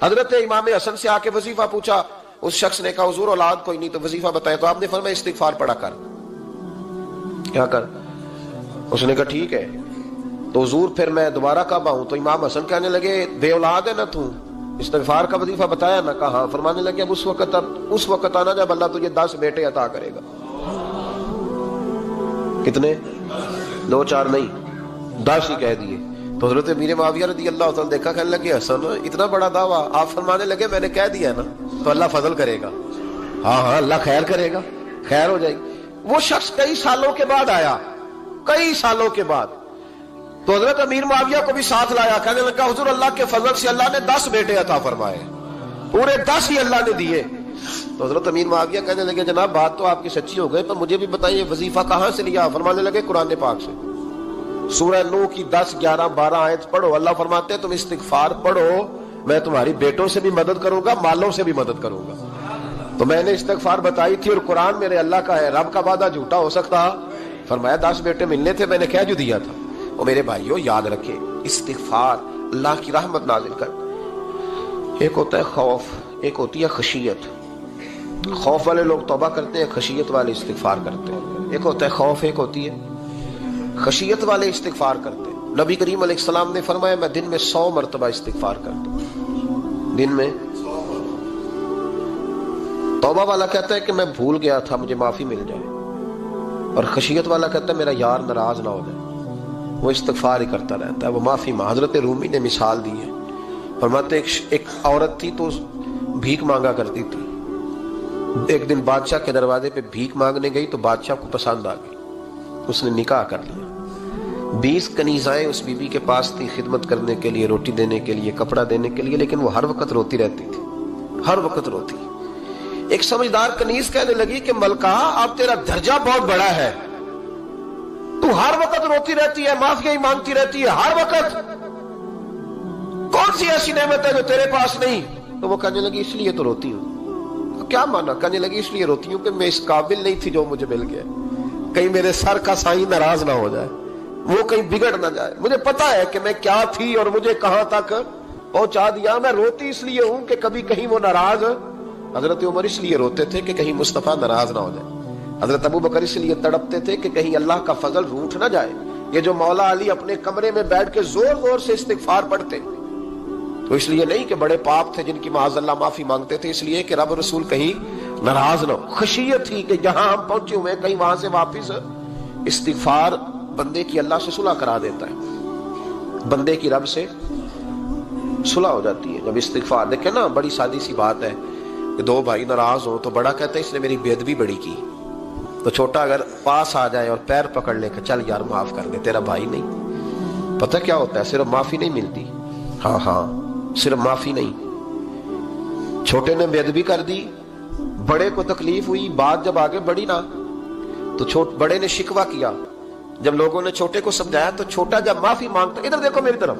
حضرت امام حسن سے آ کے وظیفہ پوچھا، اس شخص نے کہا حضور اولاد کوئی نہیں تو وظیفہ بتائے، تو آپ نے فرمایا استغفار پڑھا کر، کیا کر؟ اس نے کہا ٹھیک ہے۔ تو حضور پھر میں دوبارہ کب آؤں؟ تو امام حسن کہنے لگے بے اولاد ہے نا تو، استغفار کا وظیفہ بتایا نا؟ کہا ہاں۔ فرمانے لگے اب اس وقت آنا جب اللہ تجھے 10 بیٹے عطا کرے گا۔ کتنے؟ 2 4 نہیں، 10 ہی کہہ دیے۔ تو حضرت امیر معاویہ رضی اللہ تعالیٰ دیکھا، کہنے لگے حسن اتنا بڑا دعویٰ؟ آپ فرمانے لگے میں نے کہہ دیا نا تو اللہ فضل کرے گا، ہاں ہاں اللہ خیر کرے گا، خیر ہو جائے گی۔ وہ شخص کئی سالوں کے بعد آیا، کئی سالوں کے بعد، تو حضرت امیر معاویہ کو بھی ساتھ لایا، کہنے لگا حضور اللہ کے فضل سے اللہ نے 10 بیٹے عطا فرمائے، پورے 10 ہی اللہ نے دیے۔ تو حضرت امیر معاویہ کہنے لگے جناب بات تو آپ کی سچی ہو گئی، پر مجھے بھی بتائیے وظیفہ کہاں سے لیا؟ فرمانے لگے قرآن پاک سے، سورہ نوح کی 10 11 12 آیت پڑھو۔ اللہ فرماتے ہیں تم استغفار پڑھو، میں تمہاری بیٹوں سے بھی مدد کروں گا، مالوں سے بھی مدد کروں گا۔ تو میں نے استغفار بتائی تھی، اور قرآن میرے اللہ کا ہے، رب کا وعدہ جھوٹا ہو سکتا؟ فرمایا 10 بیٹے ملنے تھے، میں نے کہہ جو دیا تھا۔ اور میرے بھائیوں یاد رکھے، استغفار اللہ کی رحمت نازل کر۔ ایک ہوتا ہے خوف، ایک ہوتی ہے خشیت۔ خوف والے لوگ توبہ کرتے ہیں، خشیت والے استغفار کرتے ہیں۔ ایک ہوتا ہے خوف، ایک ہوتی ہے خشیت والے استغفار کرتے ہیں۔ نبی کریم علیہ السلام نے فرمایا میں دن میں 100 مرتبہ استغفار کرتا ہوں، دن میں۔ توبہ والا کہتا ہے کہ میں بھول گیا تھا، مجھے معافی مل جائے، اور خشیت والا کہتا ہے میرا یار ناراض نہ ہو جائے، وہ استغفار ہی کرتا رہتا ہے، وہ معافی مانگ۔ حضرت رومی نے مثال دی ہے، فرماتے ایک عورت تھی تو بھیک مانگا کرتی تھی، ایک دن بادشاہ کے دروازے پہ بھیک مانگنے گئی تو بادشاہ کو پسند آ گئی، اس نے نکاح کر لیا۔ 20 کنیزائیں اس بی بی کے پاس تھی خدمت کرنے کے لیے، روٹی دینے کے لیے، کپڑا دینے کے لیے، لیکن وہ ہر وقت روتی رہتی تھی، ہر وقت روتی۔ ایک سمجھدار کنیز کہنے لگی کہ ملکہ اب تیرا درجہ بہت بڑا ہے، تو ہر وقت روتی رہتی ہے، معافی مانگتی رہتی ہے ہر وقت، کون سی ایسی نعمت ہے جو تیرے پاس نہیں؟ تو وہ کہنے لگی اس لیے تو روتی ہوں۔ کیا مانا؟ کہنے لگی اس لیے روتی ہوں کہ میں اس قابل نہیں تھی جو مجھے مل گیا، کہیں میرے سر کا سائیں ناراض نہ ہو جائے، وہ کہیں بگڑ نہ جائے، مجھے پتا ہے کہ میں کیا تھی اور مجھے کہاں تک پہنچا دیا، میں روتی اس لیے ہوں کہ کبھی کہیں وہ ناراض۔ حضرت عمر اس لیے روتے تھے کہ کہیں مصطفیٰ ناراض نہ ہو جائے، حضرت ابو بکر اس لیے تڑپتے تھے کہ کہیں اللہ کا فضل روٹھ نہ جائے۔ یہ جو مولا علی اپنے کمرے میں بیٹھ کے زور زور سے استغفار پڑھتے تو اس لیے نہیں کہ بڑے پاپ تھے جن کی معاذ اللہ معافی مانگتے تھے، اس لیے کہ رب رسول کہیں ناراض نہ ہو۔ خشیت تھی کہ جہاں ہم پہنچے ہوئے کہیں وہاں سے واپس۔ استغفار بندے کی اللہ سے صلح کرا دیتا ہے، بندے کی رب سے صلح ہو جاتی ہے جب استغفار۔ دیکھیں نا بڑی سادی سی بات ہے کہ 2 بھائی ناراض ہو تو بڑا کہتا ہے اس نے میری بے ادبی بڑی کی، تو چھوٹا اگر پاس آ جائے اور پیر پکڑ لے کہ چل یار معاف کر دے، تیرا بھائی نہیں۔ پتہ کیا ہوتا ہے؟ صرف معافی نہیں ملتی، ہاں صرف معافی نہیں، چھوٹے نے بے ادبی کر دی، بڑے کو تکلیف ہوئی، بات جب آگے بڑھی نا تو بڑے نے شکوہ کیا، جب لوگوں نے چھوٹے کو سمجھایا تو چھوٹا جب معافی مانگتا، ادھر دیکھو میری طرف،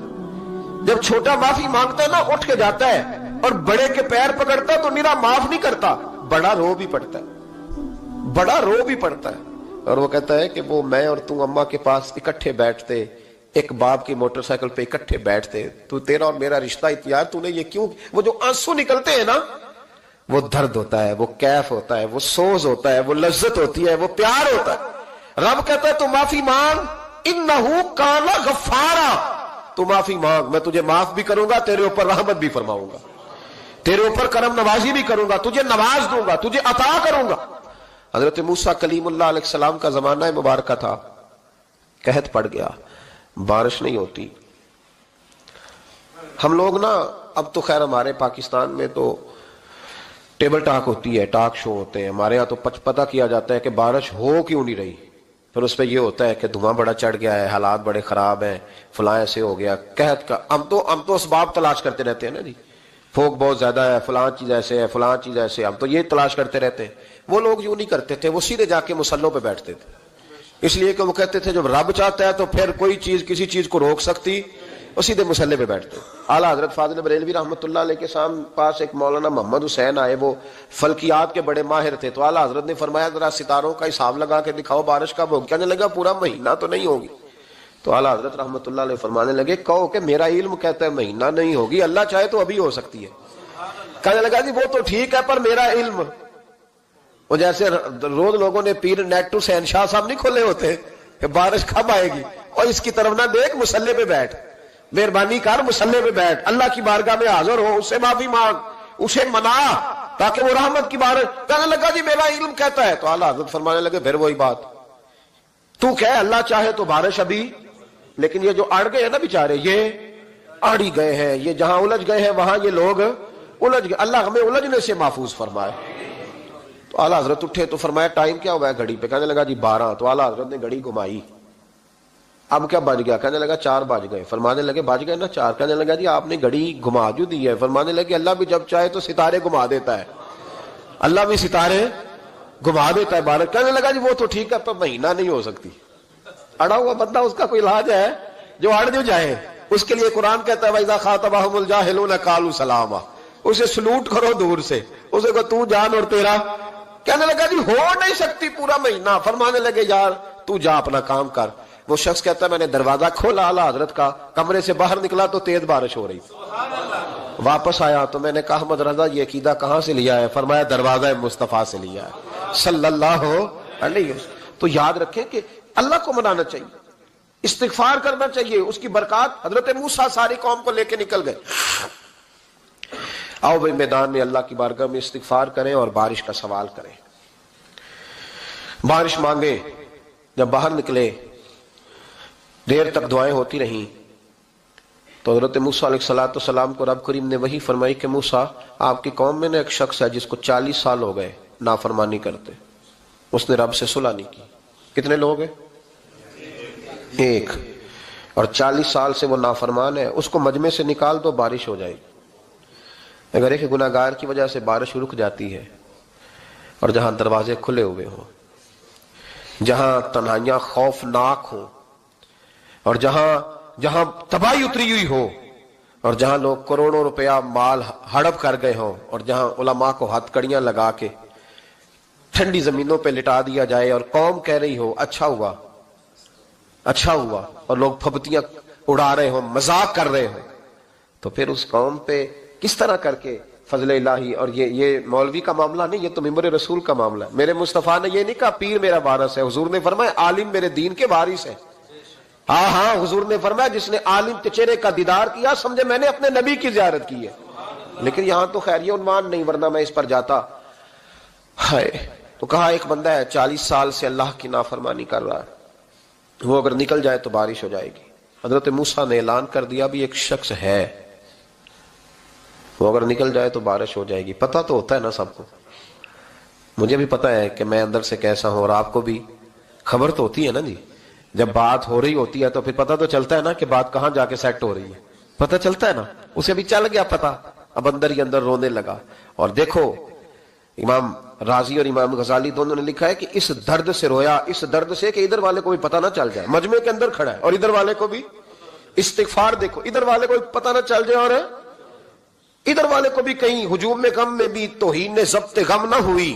جب چھوٹا معافی مانگتا ہے نا اٹھ کے جاتا ہے اور بڑے کے پیر پکڑتا تو میرا معاف نہیں کرتا، بڑا رو بھی پڑتا ہے، بڑا رو بھی پڑتا ہے، اور وہ کہتا ہے کہ وہ میں اور تم اماں کے پاس اکٹھے بیٹھتے، ایک باپ کی موٹر سائیکل پہ اکٹھے بیٹھتے، تو تیرا اور میرا رشتہ یار تو نے یہ کیوں؟ وہ جو آنسو نکلتے ہیں نا وہ درد ہوتا ہے، وہ کیف ہوتا ہے، وہ سوز ہوتا ہے، وہ لذت ہوتی ہے، وہ پیار ہوتا ہے۔ رب کہتا ہے تو معافی مانگ، انہو کان غفارا، تو معافی مانگ، میں تجھے معاف بھی کروں گا، تیرے اوپر رحمت بھی فرماؤں گا، تیرے اوپر کرم نوازی بھی کروں گا، تجھے نواز دوں گا، تجھے عطا کروں گا۔ حضرت موسیٰ کلیم اللہ علیہ السلام کا زمانہ مبارکہ تھا، قحط پڑ گیا، بارش نہیں ہوتی۔ ہم لوگ نا اب تو خیر ہمارے پاکستان میں تو ٹیبل ٹاک ہوتی ہے، ٹاک شو ہوتے ہیں، ہمارے ہاں تو پتہ کیا جاتا ہے کہ بارش ہو کیوں نہیں رہی، پھر اس پہ یہ ہوتا ہے کہ دھواں بڑا چڑھ گیا ہے، حالات بڑے خراب ہیں، فلاں ایسے ہو گیا، قحط کا۔ ہم تو اسباب تلاش کرتے رہتے ہیں نا جی، پھوک بہت زیادہ ہے، فلاں چیز ایسے ہے، فلاں چیز ایسے، ہم تو یہ تلاش کرتے رہتے ہیں۔ وہ لوگ یوں نہیں کرتے تھے، وہ سیدھے جا کے مصلوں پہ بیٹھتے تھے، اس لیے کہ وہ کہتے تھے جب رب چاہتا ہے تو پھر کوئی چیز کسی چیز کو روک سکتی، وہ سیدھے مصلے پہ بیٹھتے۔ اعلیٰ حضرت فاضل بریلوی رحمۃ اللہ علیہ کے پاس ایک مولانا محمد حسین آئے، وہ فلکیات کے بڑے ماہر تھے، تو اعلیٰ حضرت نے فرمایا ذرا ستاروں کا حساب لگا کے دکھاؤ بارش کب ہوگی؟ کہنے لگا پورا مہینہ تو نہیں ہوگی، تو اعلیٰ حضرت رحمت اللہ علیہ فرمانے لگے کہو کہ میرا علم کہتا ہے مہینہ نہیں ہوگی، اللہ چاہے تو ابھی ہو سکتی ہے۔ کہنے لگا جی وہ تو ٹھیک ہے پر میرا علم، وہ جیسے روز لوگوں نے پیر نیٹ ٹو سین شاہ صاحب نہیں کھولے ہوتے کہ بارش کب آئے گی، اور اس کی طرف نہ دیکھ، مصلے پہ بیٹھ، مہربانی کر مصلے پہ بیٹھ، اللہ کی بارگاہ میں حاضر ہو، اس سے معافی مانگ، اسے منا تاکہ وہ رحمت کی بارش۔ کہنے لگا جی میرا علم کہتا ہے۔ تو اعلیٰ حضرت فرمانے لگے پھر وہی بات، تو کہ اللہ چاہے تو بارش ابھی، لیکن یہ جو اڑ گئے ہیں نا بیچارے، یہ اڑ ہی گئے ہیں، یہ جہاں الجھ گئے ہیں وہاں یہ لوگ الجھ گئے، اللہ ہمیں الجھنے سے محفوظ فرمائے۔ تو اعلیٰ حضرت اٹھے تو فرمایا ٹائم کیا ہوا ہے گھڑی پہ؟ کہنے لگا جی 12۔ تو اعلیٰ حضرت نے گھڑی گھمائی، اب کیا بج گیا؟ کہنے لگا 4 بج گئے۔ فرمانے لگے بج گئے نا 4؟ کہنے لگا جی آپ نے گھڑی گھما جو دی ہے۔ فرمانے لگے اللہ بھی جب چاہے تو ستارے گھما دیتا ہے، اللہ بھی ستارے گھما دیتا ہے بارش۔ کہنے لگا جی وہ تو ٹھیک ہے پر مہینہ نہیں ہو سکتی۔ اڑا ہوا بندہ اس کا کوئی علاج ہے؟ جو اڑ جو جائے اس کے لیے قرآن کہتا ہے وَإِذَا خَاطَبَهُمُ الْجَاهِلُونَ قَالُوا سَلَامًا، اسے سلوٹ کرو دور سے، اسے کو تو جان اور تیرا۔ کہنے لگا جی ہو نہیں سکتی پورا مہینہ۔ فرمانے لگے یار تو جا اپنا کام کر۔ وہ شخص کہتا ہے میں نے دروازہ کھولا اعلیٰ حضرت کا، کمرے سے باہر نکلا تو تیز بارش ہو رہی، واپس آیا تو میں نے کہا احمد رضا یہ عقیدہ کہاں سے لیا ہے؟ فرمایا دروازہ مصطفیٰ سے لیا ہے صلی اللہ علیہ وسلم۔ تو یاد رکھیں کہ اللہ کو منانا چاہیے، استغفار کرنا چاہیے، اس کی برکات۔ حضرت موسیٰ ساری قوم کو لے کے نکل گئے۔ آؤ بھائی میدان میں اللہ کی بارگاہ میں استغفار کریں اور بارش کا سوال کریں، بارش مانگیں۔ جب باہر نکلے دیر تک دعائیں ہوتی رہیں تو حضرت موسیٰ علیہ السلام کو رب کریم نے وحی فرمائی کہ موسیٰ آپ کی قوم میں نے ایک شخص ہے جس کو 40 سال ہو گئے نافرمانی کرتے، اس نے رب سے صلح نہیں کی۔ کتنے لوگ ہیں؟ ایک، اور 40 سال سے وہ نافرمان ہے، اس کو مجمع سے نکال دو بارش ہو جائے گی۔ اگر ایک گناہگار کی وجہ سے بارش رک جاتی ہے، اور جہاں دروازے کھلے ہوئے ہوں، جہاں تنہائیاں خوفناک ہوں، اور جہاں تباہی اتری ہوئی ہو، اور جہاں لوگ کروڑوں روپیہ مال ہڑپ کر گئے ہوں، اور جہاں علماء کو ہتھ کڑیاں لگا کے ٹھنڈی زمینوں پہ لٹا دیا جائے اور قوم کہہ رہی ہو اچھا ہوا اچھا ہوا، اور لوگ پھبتیاں اڑا رہے ہوں، مذاق کر رہے ہوں، تو پھر اس قوم پہ کس طرح کر کے فضل الہی۔ اور یہ مولوی کا معاملہ نہیں، یہ تو ممبر رسول کا معاملہ ہے۔ میرے مصطفیٰ نے یہ نہیں کہا پیر میرا وارث ہے، حضور نے فرمایا عالم میرے دین کے وارث ہے۔ ہاں حضور نے فرمایا جس نے عالم کے چہرے کا دیدار کیا سمجھے میں نے اپنے نبی کی زیارت کی ہے۔ لیکن یہاں تو خیر یہ عنوان نہیں، ورنہ میں اس پر جاتا۔ تو کہا ایک بندہ ہے 40 سال سے اللہ کی نافرمانی کر رہا ہے، وہ اگر نکل جائے تو بارش ہو جائے گی۔ حضرت موسیٰ نے اعلان کر دیا بھی ایک شخص ہے، وہ اگر نکل جائے تو بارش ہو جائے گی۔ پتہ تو ہوتا ہے نا سب کو، مجھے بھی پتہ ہے کہ میں اندر سے کیسا ہوں، اور آپ کو بھی خبر تو ہوتی ہے نا جی۔ جب بات ہو رہی ہوتی ہے تو پھر پتہ تو چلتا ہے نا کہ بات کہاں جا کے سیٹ ہو رہی ہے، پتہ چلتا ہے نا۔ اسے بھی چل گیا پتہ، اب اندر ہی اندر رونے لگا۔ اور دیکھو امام رازی اور امام غزالی دونوں نے لکھا ہے کہ اس درد سے رویا، اس درد سے کہ ادھر والے کو بھی پتہ نہ چل جائے، مجمع کے اندر کھڑا ہے اور ادھر والے کو بھی استغفار، دیکھو ادھر والے کو بھی پتہ نہ چل جائے اور ادھر والے کو بھی کہیں ہجوم میں غم میں بھی توہین ضبط غم نہ ہوئی،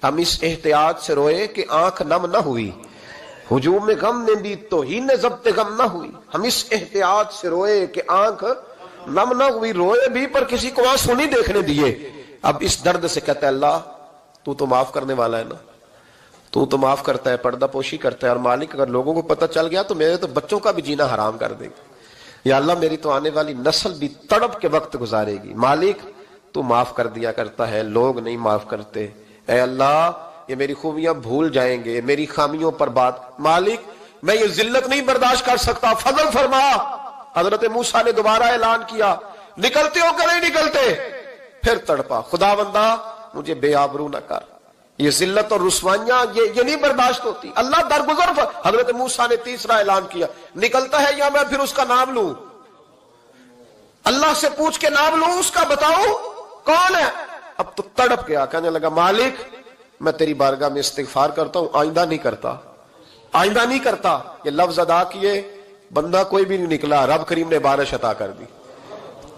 ہم اس احتیاط سے روئے کہ آنکھ نم نہ ہوئی۔ ہجوم میں غم میں بھی توہین ضبط غم نہ ہوئی، ہم اس احتیاط سے روئے کہ آنکھ نم نہ ہوئی، روئے بھی پر کسی کو آنسو نہیں دیکھنے دیے۔ اب اس درد سے کہتا ہے اللہ تو معاف کرنے والا ہے نا، تو معاف کرتا ہے، پردہ پوشی کرتا ہے، اور مالک اگر لوگوں کو پتہ چل گیا تو میرے تو بچوں کا بھی جینا حرام کر دے گا، یا اللہ میری تو آنے والی نسل بھی تڑپ کے وقت گزارے گی۔ مالک تو معاف کر دیا کرتا ہے، لوگ نہیں معاف کرتے، اے اللہ یہ میری خوبیاں بھول جائیں گے، میری خامیوں پر بات، مالک میں یہ ذلت نہیں برداشت کر سکتا، فضل فرما۔ حضرت موسیٰ نے دوبارہ اعلان کیا نکلتے ہو کہ نہیں نکلتے؟ پھر تڑپا خدا بندہ مجھے بے آبرو نہ کر، یہ ذلت اور رسوائیاں یہ نہیں برداشت ہوتی، اللہ درگزر۔ حضرت موسیٰ نے تیسرا اعلان کیا نکلتا ہے یا میں پھر اس کا نام لوں، اللہ سے پوچھ کے نام لوں اس کا، بتاؤ کون ہے؟ اب تو تڑپ گیا، کہنے لگا مالک میں تیری بارگاہ میں استغفار کرتا ہوں، آئندہ نہیں کرتا، آئندہ نہیں کرتا۔ یہ لفظ ادا کیے، بندہ کوئی بھی نہیں نکلا، رب کریم نے بارش عطا کر دی،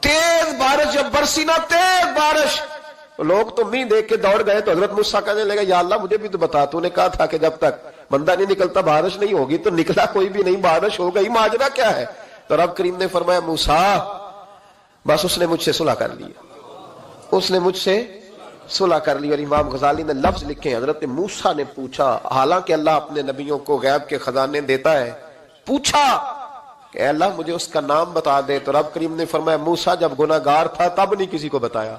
تیز بارش، جب برسی نا تیز بارش، لوگ تو نہیں دیکھ کے دوڑ گئے۔ تو حضرت موسیٰ کہنے لگا یا اللہ مجھے بھی تو بتا، تو نے کہا تھا کہ جب تک بندہ نہیں نکلتا بارش نہیں ہوگی، تو نکلا کوئی بھی نہیں، بارش ہو گئی، ماجرا کیا ہے؟ تو رب کریم نے فرمایا موسیٰ بس اس نے مجھ سے صلح کر لی، اس نے مجھ سے صلح کر لی۔ اور امام غزالی نے لفظ لکھے، حضرت موسیٰ نے پوچھا، حالانکہ اللہ اپنے نبیوں کو غیب کے خزانے دیتا ہے، پوچھا کہ اے اللہ مجھے اس کا نام بتا دے، تو رب کریم نے فرمایا موسیٰ جب گناہگار تھا تب نہیں کسی کو بتایا،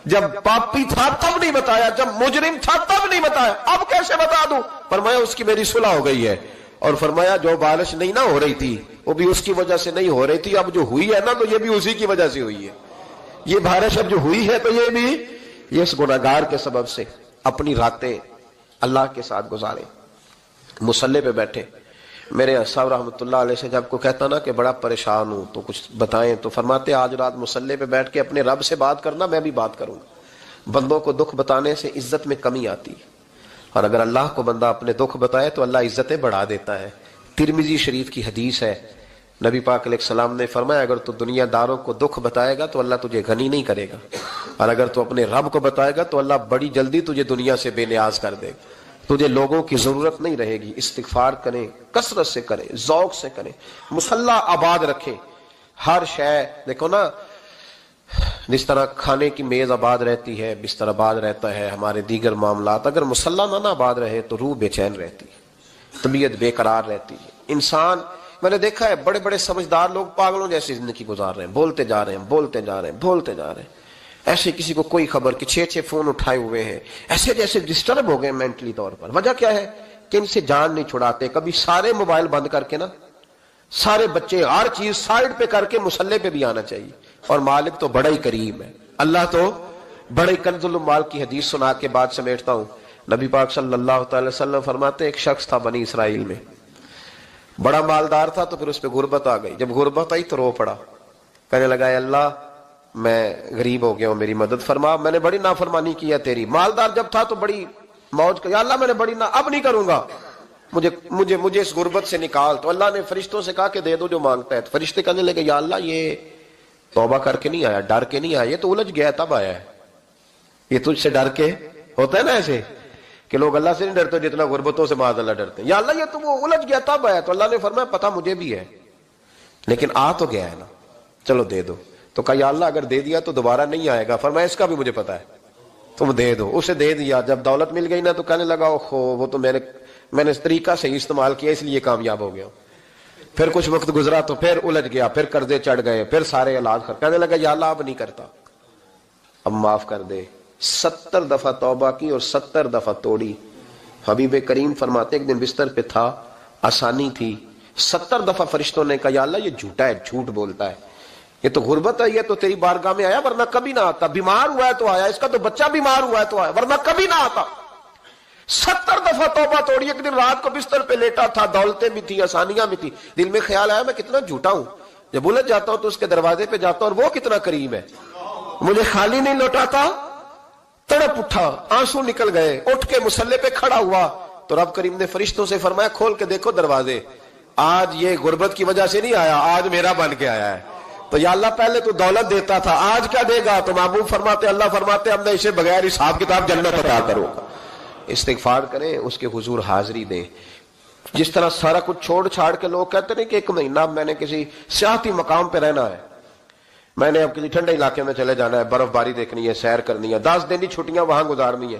جب پاپی تھا تب نہیں بتایا، جب مجرم تھا تب نہیں بتایا، اب کیسے بتا دوں؟ فرمایا اس کی میری صلح ہو گئی ہے، اور فرمایا جو بارش نہیں نہ ہو رہی تھی وہ بھی اس کی وجہ سے نہیں ہو رہی تھی، اب جو ہوئی ہے نا تو یہ بھی اسی کی وجہ سے ہوئی ہے، یہ بارش اب جو ہوئی ہے تو یہ بھی یہ اس گناہگار کے سبب سے۔ اپنی راتیں اللہ کے ساتھ گزارے، مصلی پہ بیٹھے۔ میرے صاحب رحمۃ اللہ علیہ سے جب کو کہتا نا کہ بڑا پریشان ہوں تو کچھ بتائیں، تو فرماتے آج رات مصلی پہ بیٹھ کے اپنے رب سے بات کرنا، میں بھی بات کروں گا۔ بندوں کو دکھ بتانے سے عزت میں کمی آتی ہے، اور اگر اللہ کو بندہ اپنے دکھ بتائے تو اللہ عزتیں بڑھا دیتا ہے۔ ترمذی شریف کی حدیث ہے، نبی پاک علیہ السلام نے فرمایا اگر تو دنیا داروں کو دکھ بتائے گا تو اللہ تجھے غنی نہیں کرے گا، اور اگر تو اپنے رب کو بتائے گا تو اللہ بڑی جلدی تجھے دنیا سے بے نیاز کر دے گا، تجھے لوگوں کی ضرورت نہیں رہے گی۔ استغفار کریں، کثرت سے کریں، ذوق سے کریں، مصلی آباد رکھیں، ہر شے دیکھو نا، جس طرح کھانے کی میز آباد رہتی ہے، بستر آباد رہتا ہے، ہمارے دیگر معاملات، اگر مصلی نہ آباد رہے تو روح بے چین رہتی ہے، طبیعت بے قرار رہتی ہے۔ انسان میں نے دیکھا ہے بڑے بڑے سمجھدار لوگ پاگلوں جیسی زندگی گزار رہے ہیں، بولتے جا رہے ہیں، بولتے جا رہے ہیں، بولتے جا رہے ہیں، ایسے کسی کو کوئی خبر کہ 6 فون اٹھائے ہوئے ہیں، ایسے جیسے ڈسٹرب ہو گئے مینٹلی طور پر۔ وجہ کیا ہے کہ ان سے جان نہیں چھڑاتے۔ کبھی سارے موبائل بند کر کے نا، سارے بچے ہر چیز سائیڈ پہ کر کے مصلی پہ بھی آنا چاہیے، اور مالک تو بڑا ہی کریم ہے، اللہ تو بڑا ہی کنز المال کی حدیث سنا کے بعد سمیٹتا ہوں۔ نبی پاک صلی اللہ تعالی وسلم فرماتے ایک شخص تھا بنی اسرائیل میں، بڑا مالدار تھا، تو پھر اس پہ غربت آ گئی۔ جب غربت آئی تو رو پڑا، کہنے لگا اے اللہ میں غریب ہو گیا ہوں، میری مدد فرما، میں نے بڑی نافرمانی کی ہے تیری۔ مالدار جب تھا تو بڑی موج کر، یا اللہ میں نے بڑی اب نہیں کروں گا، مجھے اس غربت سے نکال۔ تو اللہ نے فرشتوں سے کہا کہ دے دو جو مانگتا ہے۔ تو فرشتے کہنے لگے یا اللہ یہ توبہ کر کے نہیں آیا، ڈر کے نہیں آیا، یہ تو الجھ گیا تب آیا ہے، یہ تجھ سے ڈر کے ہوتا ہے نا ایسے کہ لوگ اللہ سے نہیں ڈرتے جتنا غربتوں سے معاذ اللہ ڈرتے ہیں، یا اللہ یہ تو وہ الجھ گیا تب آیا۔ تو اللہ نے فرمایا پتہ مجھے بھی ہے، لیکن آ تو گیا ہے نا، چلو دے دو۔ تو کہا یا اللہ اگر دے دیا تو دوبارہ نہیں آئے گا۔ فرمایا اس کا بھی مجھے پتا ہے، تم دے دو۔ اسے دے دیا، جب دولت مل گئی نا تو کہنے لگا اوہو وہ تو میں نے اس طریقہ سے استعمال کیا اس لیے کامیاب ہو گیا۔ پھر کچھ وقت گزرا تو پھر الجھ گیا، پھر قرضے چڑھ گئے، پھر سارے علاج کہنے لگا یا اللہ اب نہیں کرتا، اب معاف کر دے۔ 70 دفعہ توبہ کی اور 70 دفعہ توڑی۔ حبیب کریم فرماتے ایک دن بستر پہ تھا، آسانی تھی، 70 دفعہ فرشتوں نے کہا یا اللہ یہ جھوٹا ہے، جھوٹ بولتا ہے، یہ تو غربت ہے، یہ تو تیری بارگاہ میں آیا ورنہ کبھی نہ آتا، بیمار ہوا ہے تو آیا، اس کا تو بچہ بیمار ہوا ہے تو آیا ورنہ کبھی نہ آتا۔ 70 دفعہ توبہ توڑی۔ ایک دن رات کو بستر پہ لیٹا تھا، دولتیں بھی تھی، آسانیاں بھی تھی، دل میں خیال آیا میں کتنا جھوٹا ہوں، جب الجھ جاتا ہوں تو اس کے دروازے پہ جاتا ہوں اور وہ کتنا کریم ہے، مجھے خالی نہیں لوٹاتا۔ تڑپ اٹھا، آنسو نکل گئے، اٹھ کے مصلی پہ کھڑا ہوا تو رب کریم نے فرشتوں سے فرمایا کھول کے دیکھو دروازے، آج یہ غربت کی وجہ سے نہیں آیا، آج میرا بن کے آیا ہے۔ تو یا اللہ پہلے تو دولت دیتا تھا، آج کیا دے گا؟ تو محبوب فرماتے اللہ فرماتے ہم نے اسے بغیر حساب کتاب جنت عطا کروں گا۔ استغفار کریں، اس کے حضور حاضری دیں۔ جس طرح سارا کچھ چھوڑ چھاڑ کے لوگ کہتے ہیں کہ 1 مہینہ اب میں نے کسی سیاحتی مقام پہ رہنا ہے، میں نے اب کسی ٹھنڈے علاقے میں چلے جانا ہے، برف باری دیکھنی ہے، سیر کرنی ہے، 10 دن کی چھٹیاں وہاں گزارنی ہے،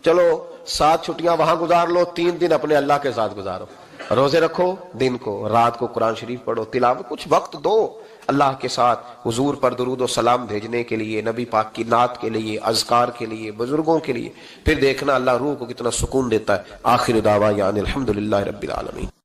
چلو 7 چھٹیاں وہاں گزار لو، 3 دن اپنے اللہ کے ساتھ گزارو، روزے رکھو، دن کو رات کو قرآن شریف پڑھو، تلاوت، کچھ وقت دو اللہ کے ساتھ، حضور پر درود و سلام بھیجنے کے لیے، نبی پاک کی نعت کے لیے، اذکار کے لیے، بزرگوں کے لیے، پھر دیکھنا اللہ روح کو کتنا سکون دیتا ہے۔ آخر دعوانا الحمدللہ رب العالمین۔